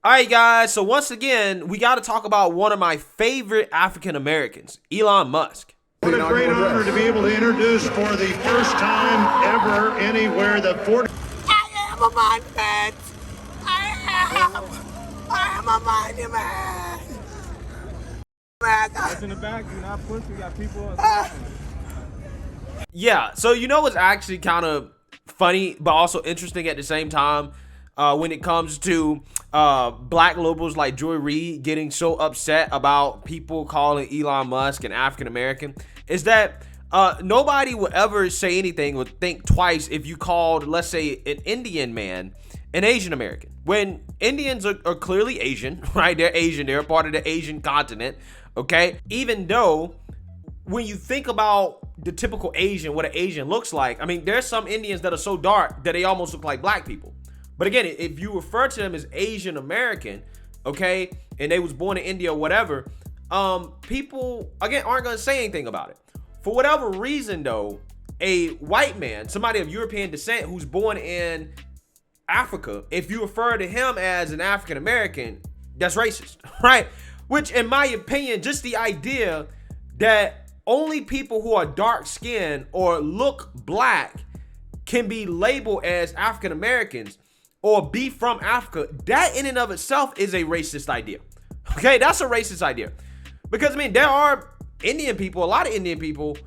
All right, guys. So once again, we got to talk about one of my favorite African Americans, Elon Musk. What a great honor to be able to introduce for the first time ever anywhere the 40. I am a monument. I am a monument. That's in the back. Do not push. We got people. Yeah. So you know what's actually kind of funny, but also interesting at the same time, when it comes to black liberals like Joy Reid getting so upset about people calling Elon Musk an African American, is that nobody would ever say anything or think twice if you called, let's say, an Indian man an Asian American. When Indians are clearly Asian, right? They're Asian. They're a part of the Asian continent, okay? Even though when you think about the typical Asian, what an Asian looks like, I mean, there's some Indians that are so dark that they almost look like black people. But again, if you refer to them as Asian American, okay, and they was born in India or whatever, people, again, aren't going to say anything about it. For whatever reason, though, a white man, somebody of European descent who's born in Africa, if you refer to him as an African American, that's racist, right? Which, in my opinion, just the idea that only people who are dark skinned or look black can be labeled as African Americans or be from Africa, that in and of itself is a racist idea. Okay, that's a racist idea. Because, I mean, there are Indian people, a lot of Indian people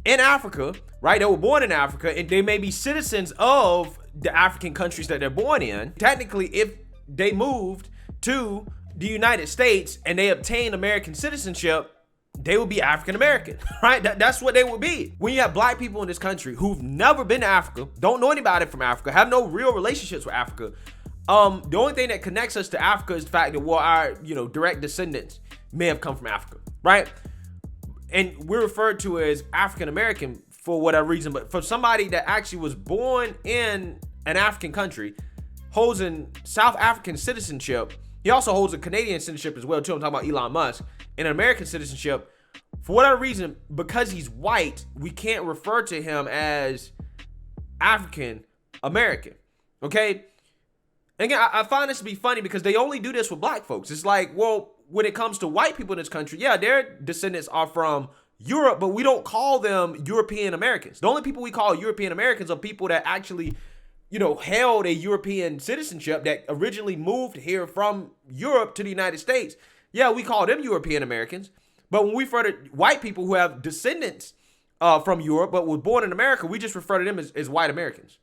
in Africa, right? They were born in Africa, and they may be citizens of the African countries that they're born in. Technically, if they moved to the United States and they obtained American citizenship, they would be African American, right? That's what they would be. When you have black people in this country who've never been to Africa, don't know anybody from Africa, have no real relationships with Africa, the only thing that connects us to Africa is the fact that, well, our, direct descendants may have come from Africa, right? And we're referred to as African American for whatever reason, but for somebody that actually was born in an African country, holds a South African citizenship, he also holds a Canadian citizenship as well too. I'm talking about Elon Musk, and an American citizenship. For whatever reason, because he's white, we can't refer to him as African American. Okay. And again, I find this to be funny because they only do this with black folks. It's like, well, when it comes to white people in this country, yeah, their descendants are from Europe, but we don't call them European Americans. The only people we call European Americans are people that actually, held a European citizenship that originally moved here from Europe to the United States. Yeah, we call them European Americans. But when we refer to white people who have descendants from Europe but were born in America, we just refer to them as white Americans.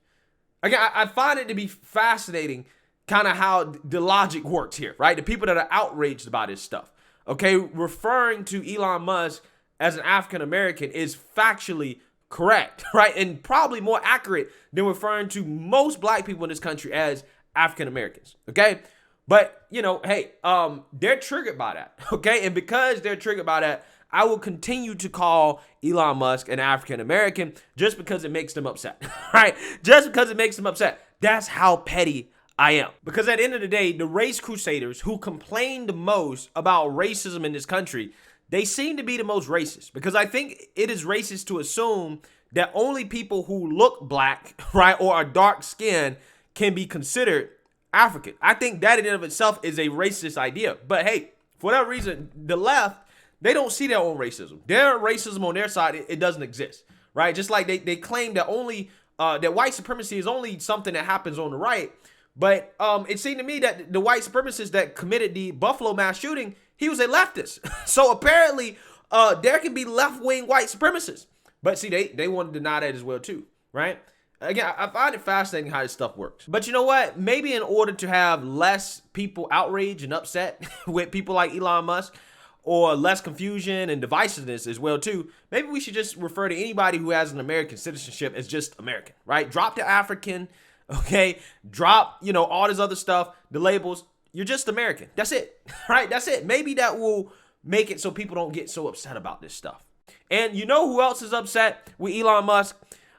Again, I find it to be fascinating kind of how the logic works here, right? The people that are outraged about this stuff, okay? Referring to Elon Musk as an African American is factually correct, right? And probably more accurate than referring to most black people in this country as African Americans, okay? But, hey, they're triggered by that, okay? And because they're triggered by that, I will continue to call Elon Musk an African American just because it makes them upset, right? Just because it makes them upset. That's how petty I am. Because at the end of the day, the race crusaders who complain the most about racism in this country, they seem to be the most racist, because I think it is racist to assume that only people who look black, right, or are dark skinned can be considered African. I think that in and of itself is a racist idea. But hey, for whatever reason, the left, they don't see their own racism. Their racism on their side, it doesn't exist, right? Just like they claim that only that white supremacy is only something that happens on the right. But it seemed to me that the white supremacist that committed the Buffalo mass shooting, he was a leftist. So apparently there can be left-wing white supremacists. But see, they want to deny that as well too, right? Again, I find it fascinating how this stuff works. But you know what? Maybe in order to have less people outraged and upset with people like Elon Musk, or less confusion and divisiveness as well too, maybe we should just refer to anybody who has an American citizenship as just American, right? Drop the African, okay? Drop, all this other stuff, the labels. You're just American. That's it, right? That's it. Maybe that will make it so people don't get so upset about this stuff. And you know who else is upset with Elon Musk?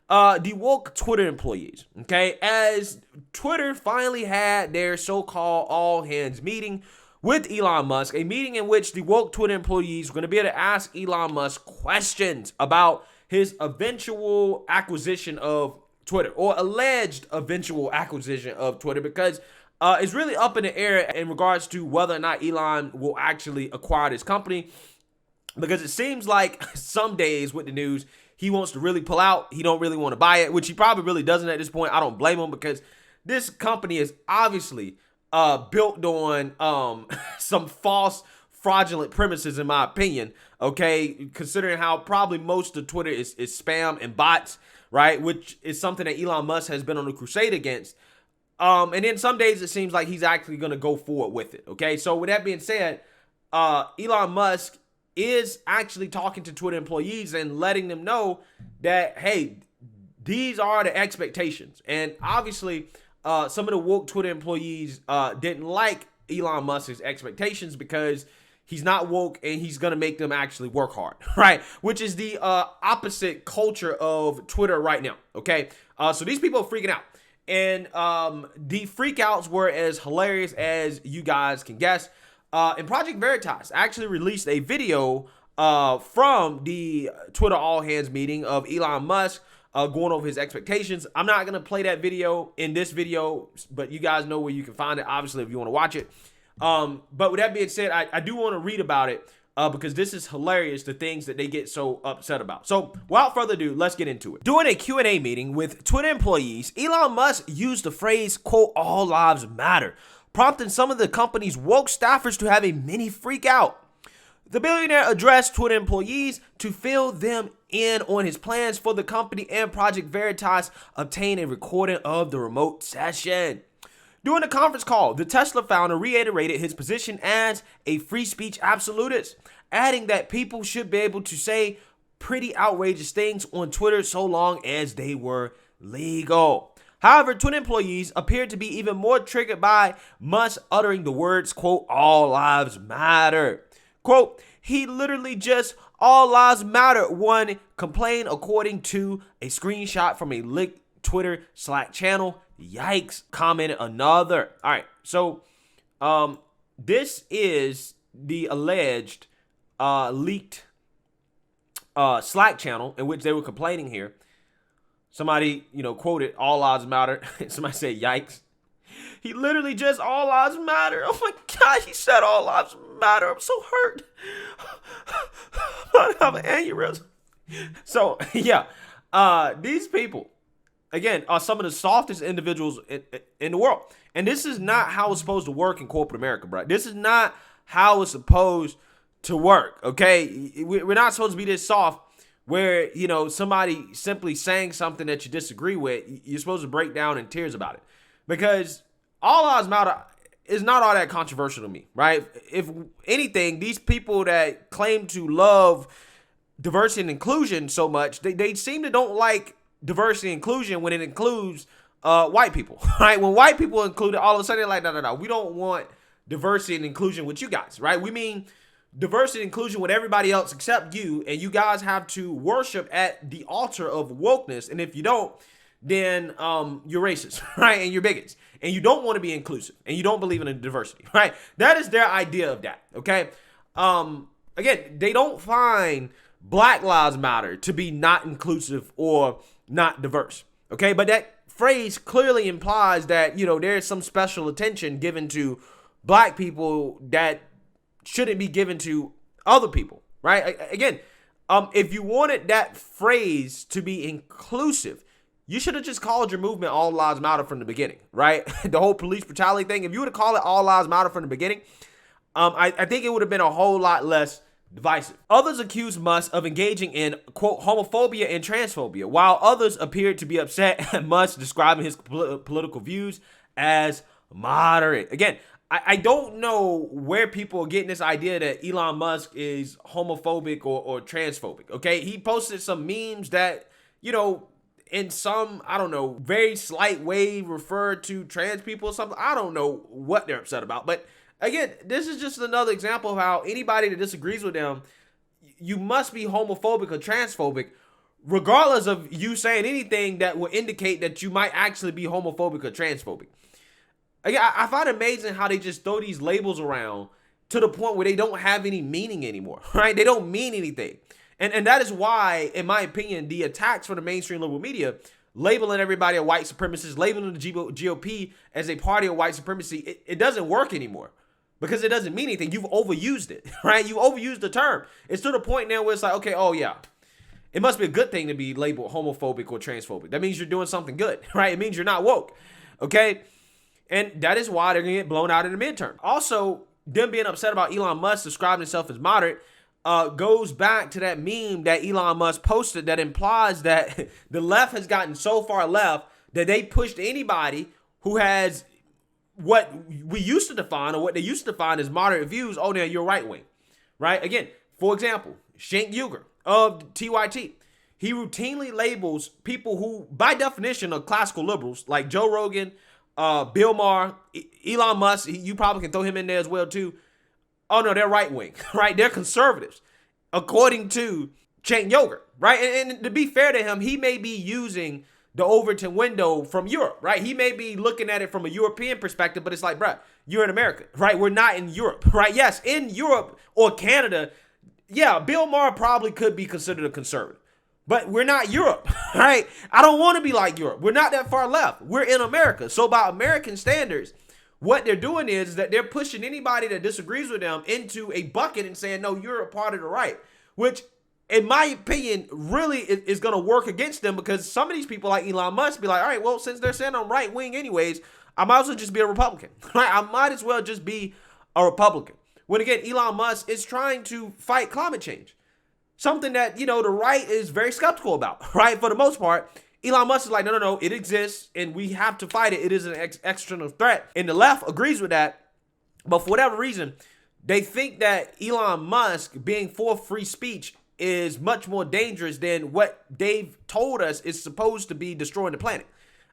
The woke Twitter employees, okay? As Twitter finally had their so-called all-hands meeting with Elon Musk, a meeting in which the woke Twitter employees were going to be able to ask Elon Musk questions about his eventual acquisition of Twitter, or alleged eventual acquisition of Twitter, because is really up in the air in regards to whether or not Elon will actually acquire this company, because it seems like some days with the news, he wants to really pull out. He don't really want to buy it, which he probably really doesn't at this point. I don't blame him, because this company is obviously built on some false, fraudulent premises, in my opinion. Okay, considering how probably most of Twitter is spam and bots, right? Which is something that Elon Musk has been on a crusade against. And then some days it seems like he's actually going to go forward with it. Okay, so with that being said, Elon Musk is actually talking to Twitter employees and letting them know that, hey, these are the expectations. And obviously, some of the woke Twitter employees didn't like Elon Musk's expectations, because he's not woke and he's going to make them actually work hard, right? Which is the opposite culture of Twitter right now, okay? So these people are freaking out. And the freakouts were as hilarious as you guys can guess. And Project Veritas actually released a video from the Twitter all hands meeting of Elon Musk going over his expectations. I'm not going to play that video in this video, but you guys know where you can find it, obviously, if you want to watch it. But with that being said, I do want to read about it because this is hilarious, the things that they get so upset about. So without further ado, let's get into it. During a Q&A meeting with Twitter employees, Elon Musk used the phrase, quote, "all lives matter," prompting some of the company's woke staffers to have a mini freak out. The billionaire addressed Twitter employees to fill them in on his plans for the company, and Project Veritas obtained a recording of the remote session. During the conference call, the Tesla founder reiterated his position as a free speech absolutist, adding that people should be able to say pretty outrageous things on Twitter so long as they were legal. However, Twitter employees appeared to be even more triggered by Musk uttering the words, quote, "all lives matter." Quote, "he literally just all lives matter," one complained, according to a screenshot from a leaked Twitter Slack channel. "Yikes," commented another. All right, so this is the alleged leaked Slack channel in which they were complaining here. Somebody, quoted "all lives matter." Somebody said, "Yikes." He literally just all lives matter. Oh my God, he said all lives matter. I'm so hurt. I'm about to have an aneurysm. So, yeah, these people, again, are some of the softest individuals in the world. And this is not how it's supposed to work in corporate America, bro. This is not how it's supposed to work, okay? We're not supposed to be this soft where, somebody simply saying something that you disagree with, you're supposed to break down in tears about it. Because all lives matter is not all that controversial to me, right? If anything, these people that claim to love diversity and inclusion so much, they seem to don't like diversity and inclusion when it includes white people, right? When white people include it, all of a sudden they're like, no, we don't want diversity and inclusion with you guys, right? We mean diversity and inclusion with everybody else except you, and you guys have to worship at the altar of wokeness, and if you don't, then you're racist, right? And you're bigots, and you don't want to be inclusive, and you don't believe in diversity, right? That is their idea of that, okay? Again, they don't find Black Lives Matter to be not inclusive or not diverse, okay? But that phrase clearly implies that, there's some special attention given to black people that shouldn't be given to other people, right? Again, if you wanted that phrase to be inclusive, you should have just called your movement "all lives matter" from the beginning, right? The whole police brutality thing, if you would have called it "all lives matter" from the beginning, I think it would have been a whole lot less divisive. Others accused Musk of engaging in, quote, homophobia and transphobia, while others appeared to be upset at Musk describing his political views as moderate. Again, I don't know where people are getting this idea that Elon Musk is homophobic or transphobic, okay? He posted some memes that, in some, I don't know, very slight way refer to trans people or something. I don't know what they're upset about. But again, this is just another example of how anybody that disagrees with them, you must be homophobic or transphobic, regardless of you saying anything that will indicate that you might actually be homophobic or transphobic. Again, I find it amazing how they just throw these labels around to the point where they don't have any meaning anymore, right? They don't mean anything. And that is why, in my opinion, the attacks from the mainstream liberal media labeling everybody a white supremacist, labeling the GOP as a party of white supremacy, it doesn't work anymore because it doesn't mean anything. You've overused it, right? You overused the term. It's to the point now where it's like, okay, oh yeah, it must be a good thing to be labeled homophobic or transphobic. That means you're doing something good, right? It means you're not woke, okay? And that is why they're going to get blown out in the midterm. Also, them being upset about Elon Musk describing himself as moderate goes back to that meme that Elon Musk posted that implies that the left has gotten so far left that they pushed anybody who has what we used to define or what they used to define as moderate views. Oh, now you're right wing, right? Again, for example, Cenk Uygur of TYT. He routinely labels people who, by definition, are classical liberals like Joe Rogan, Bill Maher, Elon Musk. You probably can throw him in there as well too. Oh no, they're right wing, right? They're conservatives, according to Cenk Uygur, right? And to be fair to him, he may be using the Overton window from Europe, right? He may be looking at it from a European perspective, but it's like, bruh, you're in America, right? We're not in Europe, right? Yes, in Europe or Canada, yeah, Bill Maher probably could be considered a conservative. But we're not Europe, right? I don't want to be like Europe. We're not that far left. We're in America. So by American standards, what they're doing is that they're pushing anybody that disagrees with them into a bucket and saying, no, you're a part of the right, which in my opinion really is going to work against them because some of these people like Elon Musk be like, all right, well, since they're saying I'm right wing anyways, I might as well just be a Republican, right? I might as well just be a Republican. When again, Elon Musk is trying to fight climate change. Something that, the right is very skeptical about, right? For the most part, Elon Musk is like, no, it exists and we have to fight it. It is an external threat. And the left agrees with that. But for whatever reason, they think that Elon Musk being for free speech is much more dangerous than what they've told us is supposed to be destroying the planet.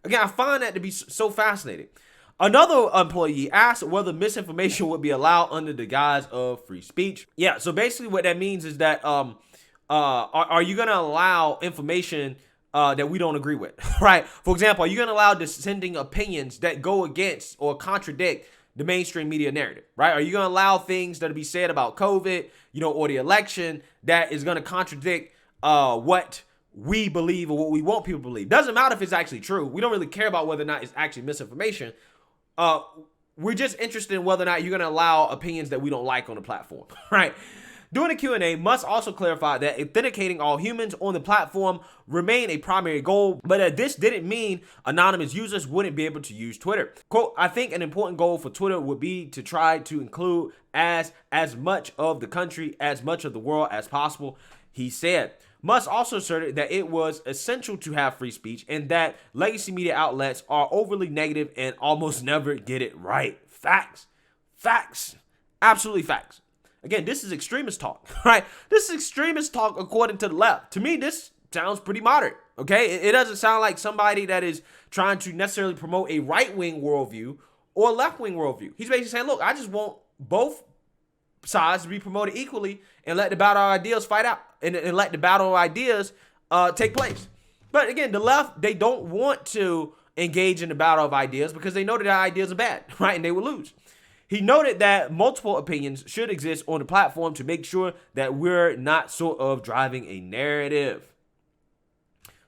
Again, I find that to be so fascinating. Another employee asked whether misinformation would be allowed under the guise of free speech. Yeah, so basically what that means is that are you going to allow information that we don't agree with, right? For example, are you going to allow dissenting opinions that go against or contradict the mainstream media narrative, right? Are you going to allow things that will be said about COVID, or the election that is going to contradict what we believe or what we want people to believe? Doesn't matter if it's actually true. We don't really care about whether or not it's actually misinformation. We're just interested in whether or not you're going to allow opinions that we don't like on the platform, right? During the Q&A, Musk also clarified that authenticating all humans on the platform remained a primary goal, but that this didn't mean anonymous users wouldn't be able to use Twitter. Quote, I think an important goal for Twitter would be to try to include as much of the country, as much of the world as possible, he said. Musk also asserted that it was essential to have free speech and that legacy media outlets are overly negative and almost never get it right. Facts. Absolutely facts. Again, this is extremist talk, right? This is extremist talk according to the left. To me, this sounds pretty moderate, okay? It doesn't sound like somebody that is trying to necessarily promote a right-wing worldview or a left-wing worldview. He's basically saying, look, I just want both sides to be promoted equally and let the battle of ideas fight out and let the battle of ideas take place. But again, the left, they don't want to engage in the battle of ideas because they know that their ideas are bad, right? And they will lose. He noted that multiple opinions should exist on the platform to make sure that we're not sort of driving a narrative.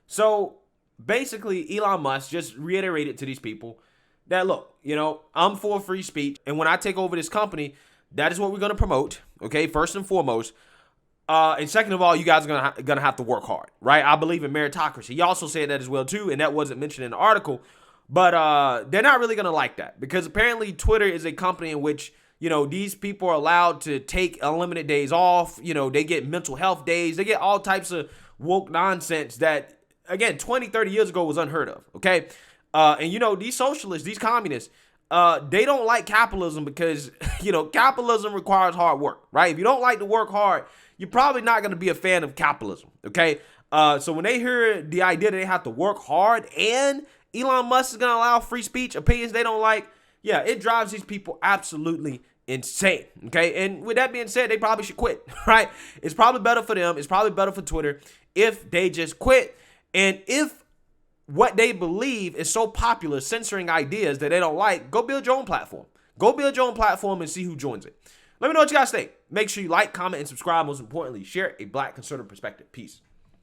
So basically, Elon Musk just reiterated to these people that, look, I'm for free speech. And when I take over this company, that is what we're going to promote. Okay, first and foremost. And second of all, you guys are gonna have to work hard, right? I believe in meritocracy. He also said that as well, too. And that wasn't mentioned in the article. But they're not really going to like that because apparently Twitter is a company in which, these people are allowed to take unlimited days off. They get mental health days. They get all types of woke nonsense that, again, 20, 30 years ago was unheard of. Okay. And, these socialists, these communists, they don't like capitalism because, capitalism requires hard work, right? If you don't like to work hard, you're probably not going to be a fan of capitalism. Okay. So when they hear the idea that they have to work hard and Elon Musk is going to allow free speech, opinions they don't like, yeah, it drives these people absolutely insane, okay? And with that being said, they probably should quit, right? It's probably better for them. It's probably better for Twitter if they just quit. And if what they believe is so popular, censoring ideas that they don't like, go build your own platform. Go build your own platform and see who joins it. Let me know what you guys think. Make sure you like, comment, and subscribe. Most importantly, share a Black conservative perspective. Peace.